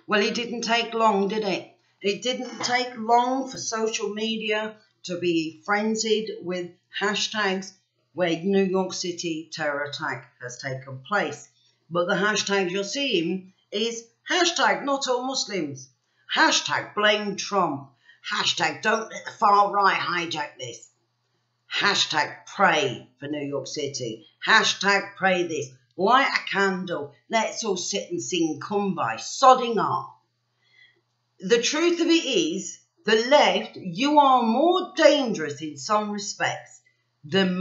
Well, it didn't take long, did it? It didn't take long for social media to be frenzied with hashtags where New York City terror attack has taken place. But the hashtags you're seeing is hashtag not all Muslims, hashtag blame Trump, hashtag don't let the far right hijack this, hashtag pray for New York City, hashtag pray this, light a candle, let's all sit and sing Kumbaya, sodding off. The truth of it is, the left, you are more dangerous in some respects than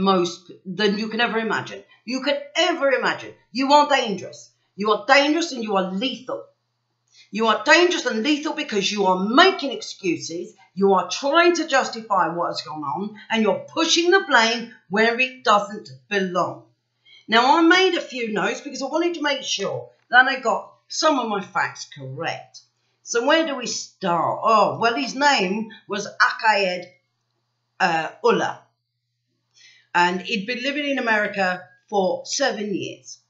you can ever imagine. You can ever imagine. You are dangerous. You are dangerous and you are lethal. You are dangerous and lethal because you are making excuses. You are trying to justify what's gone on and you're pushing the blame where it doesn't belong. Now, I made a few notes because I wanted to make sure that I got some of my facts correct. So where do we start? Oh, well, his name was Akayed Ullah. And he'd been living in America for 7 years.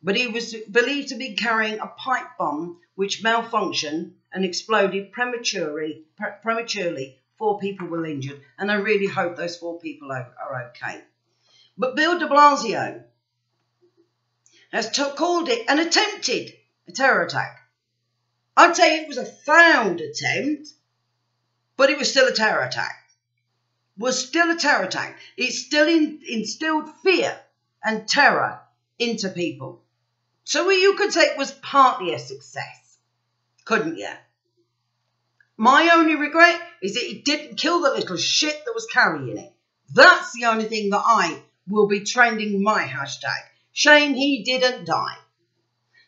But he was believed to be carrying a pipe bomb which malfunctioned and exploded prematurely. 4 people were injured. And I really hope those 4 people are okay. But Bill de Blasio has called it an attempted terror attack. I'd say it was a failed attempt, but it was still a terror attack. It still instilled fear and terror into people. So you could say it was partly a success, couldn't you? My only regret is that it didn't kill the little shit that was carrying it. That's the only thing that I will be trending my hashtag. Shame he didn't die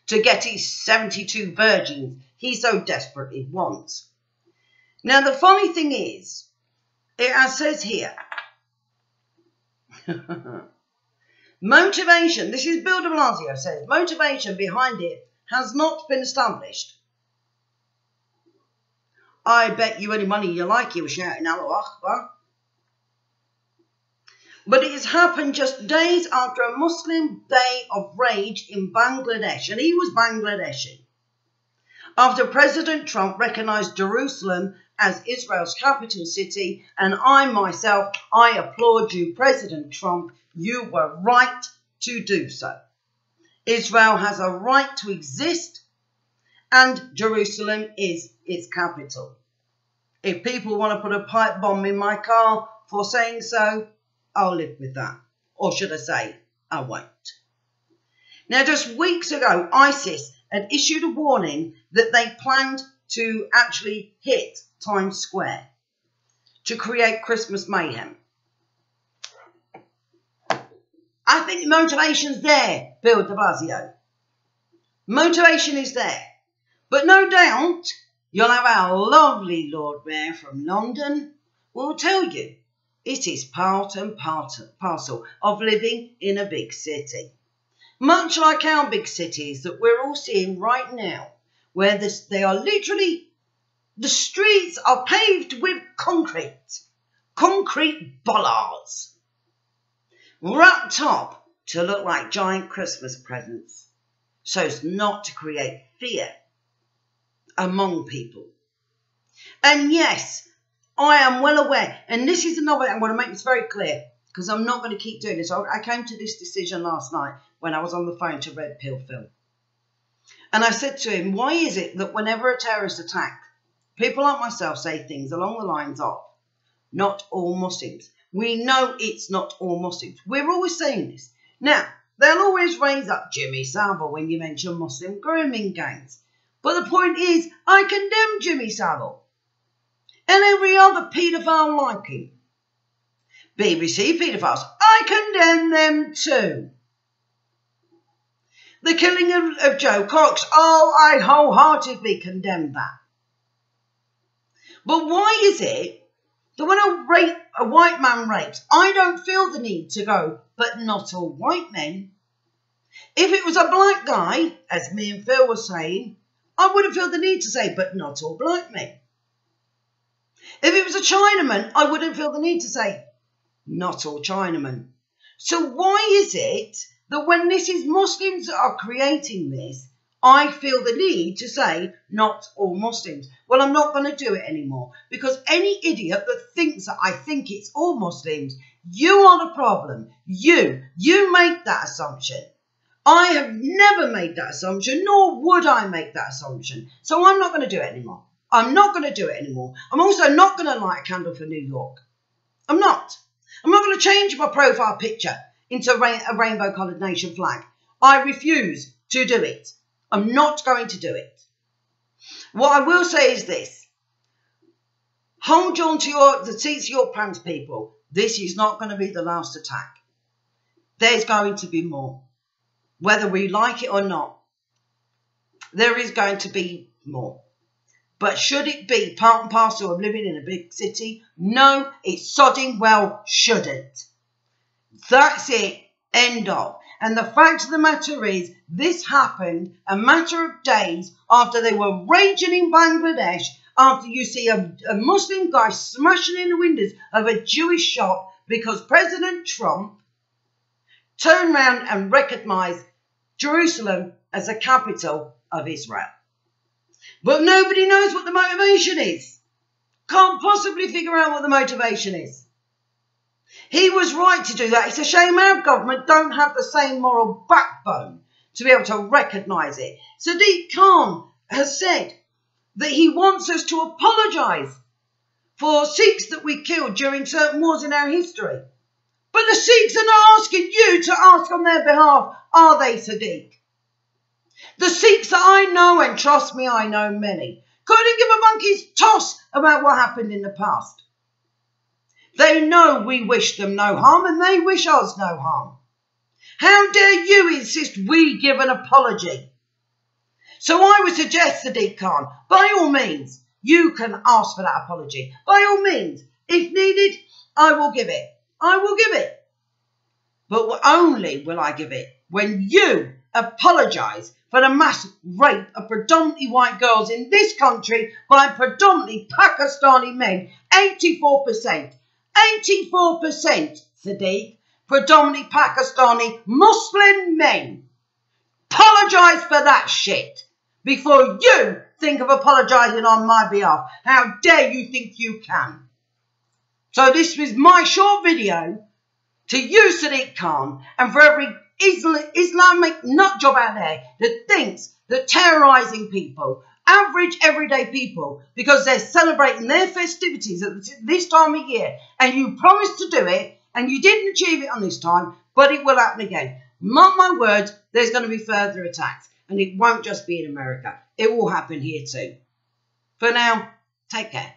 to get his 72 virgins he so desperately wants. Now, the funny thing is, it says here, motivation, this is Bill de Blasio says, motivation behind it has not been established. I bet you any money you like he was shouting Allahu Akbar. But it has happened just days after a Muslim day of rage in Bangladesh, and he was Bangladeshi. After President Trump recognised Jerusalem as Israel's capital city, and I applaud you, President Trump, you were right to do so. Israel has a right to exist, and Jerusalem is its capital. If people want to put a pipe bomb in my car for saying so, I'll live with that. Or should I say, I won't. Now, just weeks ago, ISIS had issued a warning that they planned to actually hit Times Square to create Christmas mayhem. I think motivation's there, Bill de Blasio. Motivation is there. But no doubt, you'll have our lovely Lord Mayor from London will tell you it is part and parcel of living in a big city. Much like our big cities that we're all seeing right now, where they are literally, the streets are paved with concrete bollards, wrapped up to look like giant Christmas presents, so as not to create fear among people. And yes, I am well aware, and this is another, I'm going to make this very clear, because I'm not going to keep doing this. I came to this decision last night when I was on the phone to Red Pill Phil. And I said to him, why is it that whenever a terrorist attack, people like myself say things along the lines of, not all Muslims. We know it's not all Muslims. We're always saying this. Now, they'll always raise up Jimmy Savile when you mention Muslim grooming gangs. But the point is, I condemn Jimmy Savile and every other paedophile like him. BBC paedophiles, I condemn them too. The killing of Joe Cox, oh, I wholeheartedly condemn that. But why is it that when a white man rapes, I don't feel the need to go, but not all white men? If it was a black guy, as me and Phil were saying, I wouldn't feel the need to say, but not all black men. If it was a Chinaman, I wouldn't feel the need to say, not all Chinamen. So why is it that when this is Muslims that are creating this, I feel the need to say not all Muslims. Well, I'm not going to do it anymore, because any idiot that thinks that I think it's all Muslims, you are the problem. You make that assumption. I have never made that assumption, nor would I make that assumption. So I'm not going to do it anymore. I'm not going to do it anymore. I'm also not going to light a candle for New York. I'm not. I'm not going to change my profile picture into a rainbow-coloured nation flag. I refuse to do it. I'm not going to do it. What I will say is this. Hold on to the seats of your pants, people. This is not going to be the last attack. There's going to be more. Whether we like it or not, there is going to be more. But should it be part and parcel of living in a big city? No, it sodding well shouldn't. That's it. End of. And the fact of the matter is, this happened a matter of days after they were raging in Bangladesh, after you see a Muslim guy smashing in the windows of a Jewish shop because President Trump turned around and recognised Jerusalem as the capital of Israel. But nobody knows what the motivation is. Can't possibly figure out what the motivation is. He was right to do that. It's a shame our government don't have the same moral backbone to be able to recognise it. Sadiq Khan has said that he wants us to apologise for Sikhs that we killed during certain wars in our history. But the Sikhs are not asking you to ask on their behalf, are they, Sadiq? The Sikhs that I know, and trust me, I know many, couldn't give a monkey's toss about what happened in the past. They know we wish them no harm, and they wish us no harm. How dare you insist we give an apology? So I would suggest, Sadiq Khan, by all means, you can ask for that apology. By all means, if needed, I will give it. I will give it. But only will I give it when you apologise for the mass rape of predominantly white girls in this country by predominantly Pakistani men. 84%. 84%, Sadiq, predominantly Pakistani Muslim men. Apologise for that shit before you think of apologising on my behalf. How dare you think you can? So this was my short video to you, Sadiq Khan, and for every Islamic nutjob out there that thinks that terrorising people, average everyday people, because they're celebrating their festivities at this time of year, and you promised to do it, and you didn't achieve it on this time, but it will happen again. Mark my words, there's going to be further attacks, and it won't just be in America. It will happen here too. For now, take care.